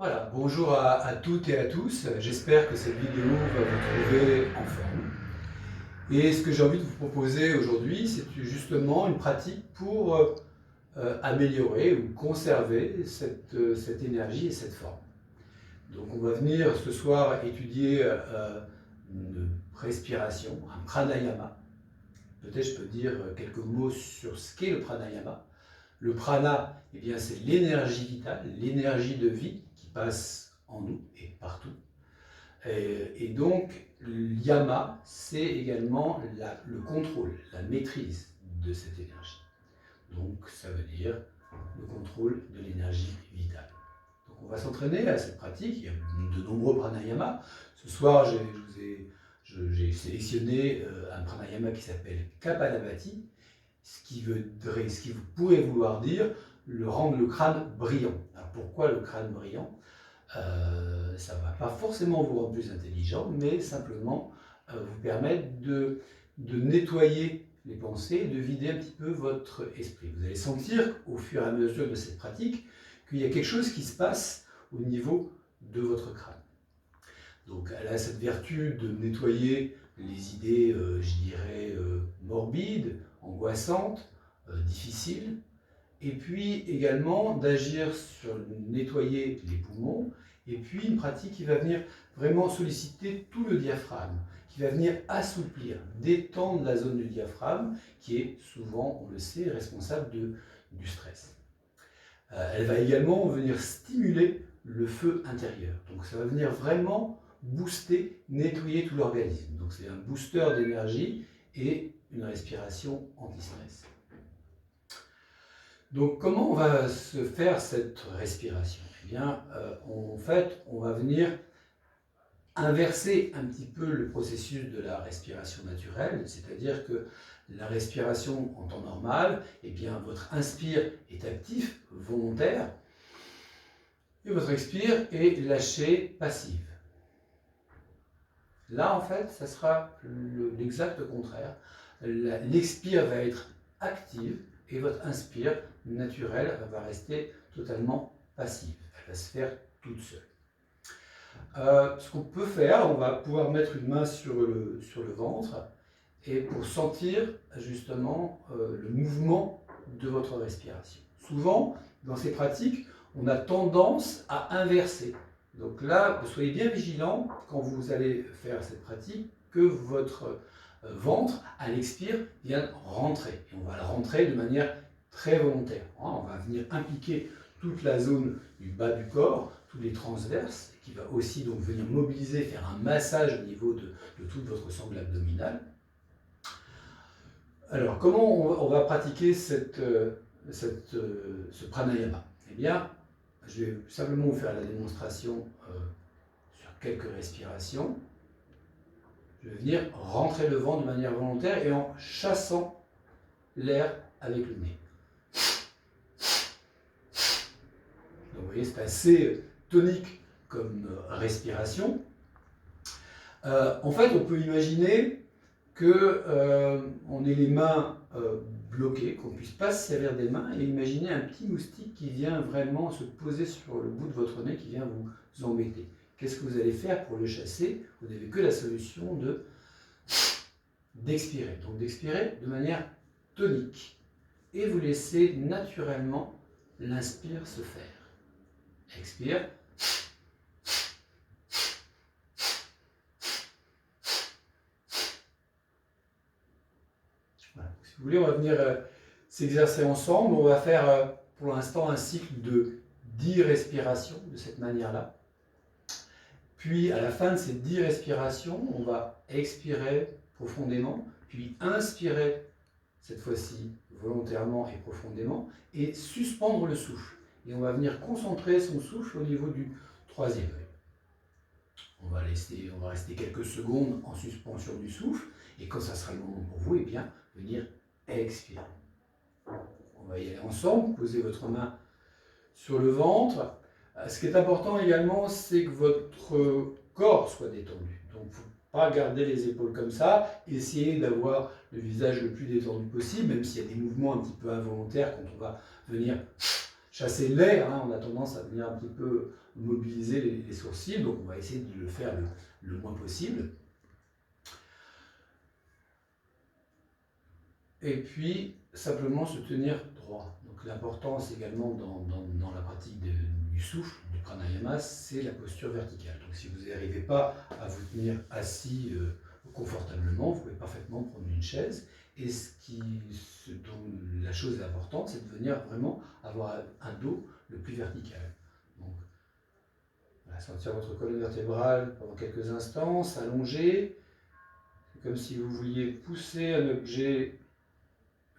Voilà, bonjour à toutes et à tous. J'espère que cette vidéo va vous trouver en forme. Et ce que j'ai envie de vous proposer aujourd'hui, c'est justement une pratique pour améliorer ou conserver cette énergie et cette forme. Donc on va venir ce soir étudier une respiration, un pranayama. Peut-être je peux dire quelques mots sur ce qu'est le pranayama. Le prana, eh bien, c'est l'énergie vitale, l'énergie de vie qui passe en nous et partout. Et donc, yama, c'est également le contrôle, la maîtrise de cette énergie. Donc, ça veut dire le contrôle de l'énergie vitale. Donc, on va s'entraîner à cette pratique. Il y a de nombreux pranayamas. Ce soir, j'ai sélectionné un pranayama qui s'appelle Kapalabhati, ce qui pourrait vouloir dire rendre le crâne brillant. Alors pourquoi le crâne brillant? Ça ne va pas forcément vous rendre plus intelligent, mais simplement vous permettre de nettoyer les pensées et de vider un petit peu votre esprit. Vous allez sentir au fur et à mesure de cette pratique qu'il y a quelque chose qui se passe au niveau de votre crâne. Donc elle a cette vertu de nettoyer les idées, je dirais, morbides, angoissantes, difficiles, et puis également d'agir sur nettoyer les poumons, et puis une pratique qui va venir vraiment solliciter tout le diaphragme, qui va venir assouplir, détendre la zone du diaphragme, qui est souvent, on le sait, responsable du stress. Elle va également venir stimuler le feu intérieur. Donc ça va venir vraiment booster, nettoyer tout l'organisme. Donc c'est un booster d'énergie et une respiration anti-stress. Donc comment on va se faire cette respiration? Eh bien, en fait, on va venir inverser un petit peu le processus de la respiration naturelle, c'est-à-dire que la respiration en temps normal, eh bien, votre inspire est actif, volontaire, et votre expire est lâché, passive. Là, en fait, ça sera l'exact contraire. L'expire va être active et votre inspire naturelle va rester totalement passive. Elle va se faire toute seule. Ce qu'on peut faire, on va pouvoir mettre une main sur le ventre et pour sentir justement le mouvement de votre respiration. Souvent, dans ces pratiques, on a tendance à inverser. Donc là, soyez bien vigilant quand vous allez faire cette pratique que votre ventre, à l'expire, vienne rentrer. Et on va le rentrer de manière très volontaire. On va venir impliquer toute la zone du bas du corps, tous les transverses, qui va aussi donc venir mobiliser, faire un massage au niveau de toute votre sangle abdominale. Alors, comment on va pratiquer ce pranayama? Eh bien, je vais simplement vous faire la démonstration sur quelques respirations. Je vais venir rentrer le vent de manière volontaire et en chassant l'air avec le nez. Donc, vous voyez, c'est assez tonique comme respiration. En fait, on peut imaginer qu'on ait les mains bloquées, qu'on ne puisse pas se servir des mains, et imaginer un petit moustique qui vient vraiment se poser sur le bout de votre nez, qui vient vous embêter. Qu'est-ce que vous allez faire pour le chasser? Vous n'avez que la solution d'expirer. Donc d'expirer de manière tonique. Et vous laissez naturellement l'inspire se faire. Expire. Voilà. Si vous voulez, on va venir s'exercer ensemble. On va faire pour l'instant un cycle de 10 respirations de cette manière-là. Puis à la fin de ces 10 respirations, on va expirer profondément, puis inspirer cette fois-ci volontairement et profondément, et suspendre le souffle. Et on va venir concentrer son souffle au niveau du troisième œil. On va rester quelques secondes en suspension du souffle, et quand ça sera le moment pour vous, eh bien, venir expirer. On va y aller ensemble, posez votre main sur le ventre. Ce qui est important également, c'est que votre corps soit détendu. Donc, il ne faut pas garder les épaules comme ça, essayez d'avoir le visage le plus détendu possible, même s'il y a des mouvements un petit peu involontaires quand on va venir chasser l'air, hein, on a tendance à venir un petit peu mobiliser les sourcils, donc on va essayer de le faire le moins possible. Et puis, simplement se tenir droit. Donc l'importance également dans la pratique du souffle, du pranayama, c'est la posture verticale. Donc si vous n'arrivez pas à vous tenir assis confortablement, vous pouvez parfaitement prendre une chaise. Et dont la chose importante, c'est de venir vraiment avoir un dos le plus vertical. Donc, voilà, sentir votre colonne vertébrale pendant quelques instants, s'allonger. C'est comme si vous vouliez pousser un objet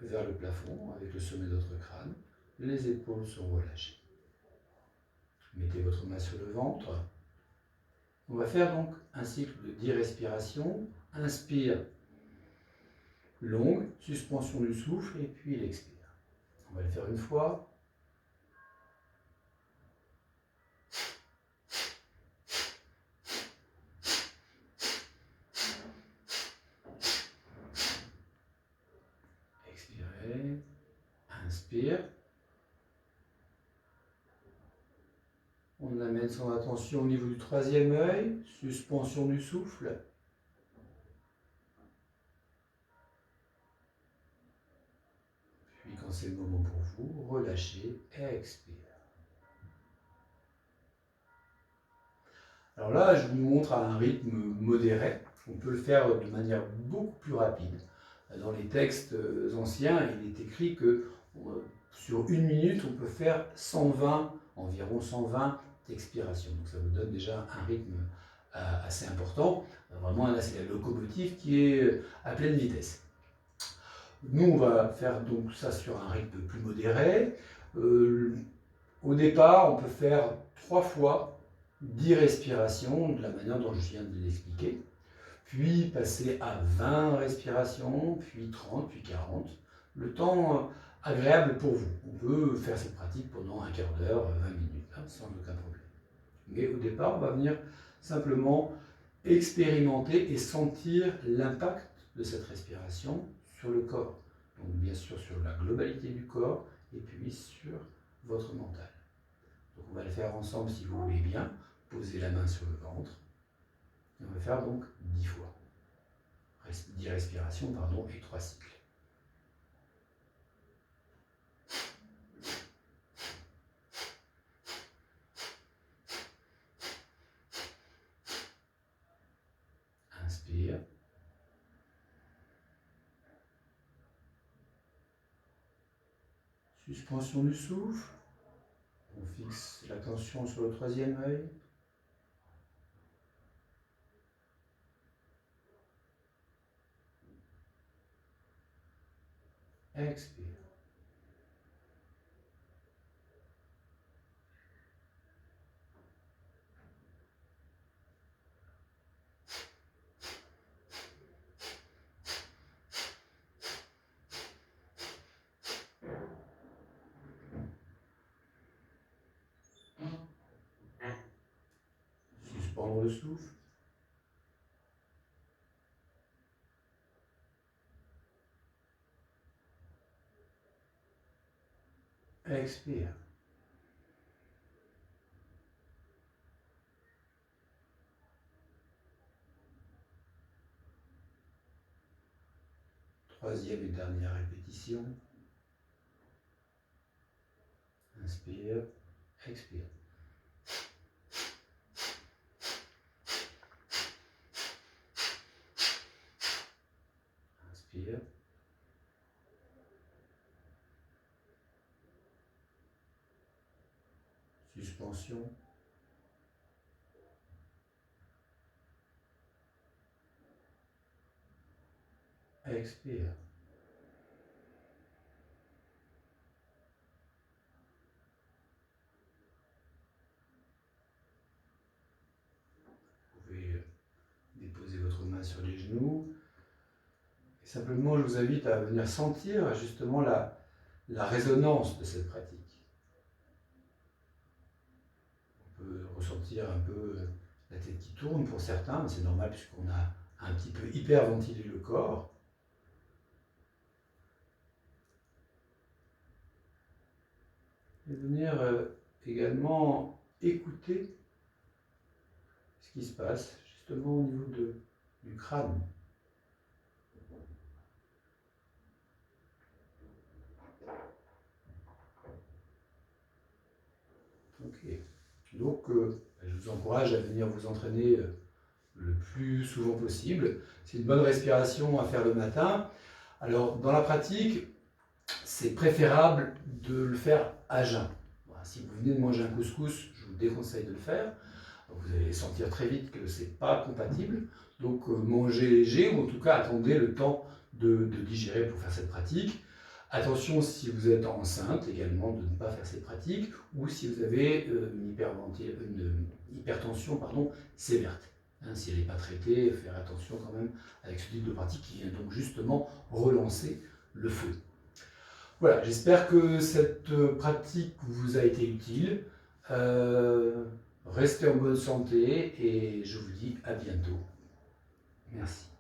vers le plafond avec le sommet de votre crâne. Les épaules sont relâchées. Mettez votre main sur le ventre. On va faire donc un cycle de 10 respirations. Inspire, longue, suspension du souffle, et puis il expire. On va le faire une fois. Expirez. Inspire. On amène son attention au niveau du troisième œil, suspension du souffle. Puis quand c'est le moment pour vous, relâchez et expire. Alors là, je vous montre à un rythme modéré. On peut le faire de manière beaucoup plus rapide. Dans les textes anciens, il est écrit que sur 1 minute, on peut faire environ 120 d'expiration. Donc ça vous donne déjà un rythme assez important. Vraiment, là, c'est la locomotive qui est à pleine vitesse. Nous, on va faire donc ça sur un rythme plus modéré. Au départ, on peut faire 3 fois 10 respirations, de la manière dont je viens de l'expliquer. Puis passer à 20 respirations, puis 30, puis 40. Le temps agréable pour vous. On peut faire cette pratique pendant un quart d'heure, 20 minutes, hein, sans aucun problème. Mais au départ, on va venir simplement expérimenter et sentir l'impact de cette respiration sur le corps. Donc bien sûr sur la globalité du corps et puis sur votre mental. Donc on va le faire ensemble si vous voulez bien. Posez la main sur le ventre. Et on va faire donc 10 fois. 10 respirations, pardon, et 3 cycles. Inspire. Suspension du souffle. On fixe l'attention sur le troisième œil. Expire. Suspendre le souffle. Expire. Troisième et dernière répétition. Inspire, expire. Inspire. Suspension. Expire. Vous pouvez déposer votre main sur les genoux. Et simplement, je vous invite à venir sentir justement la résonance de cette pratique. On peut ressentir un peu la tête qui tourne pour certains, mais c'est normal puisqu'on a un petit peu hyperventilé le corps. et venir également écouter ce qui se passe justement au niveau du crâne. Ok. Donc, je vous encourage à venir vous entraîner le plus souvent possible. C'est une bonne respiration à faire le matin. Alors, dans la pratique, c'est préférable de le faire à jeun. Voilà, si vous venez de manger un couscous, je vous déconseille de le faire. Vous allez sentir très vite que ce n'est pas compatible. Donc, mangez léger, ou en tout cas, attendez le temps de digérer pour faire cette pratique. Attention si vous êtes enceinte également de ne pas faire cette pratique, ou si vous avez une hypertension sévère. Hein, si elle n'est pas traitée, faire attention quand même avec ce type de pratique qui vient donc justement relancer le feu. Voilà, j'espère que cette pratique vous a été utile. Restez en bonne santé et je vous dis à bientôt. Merci.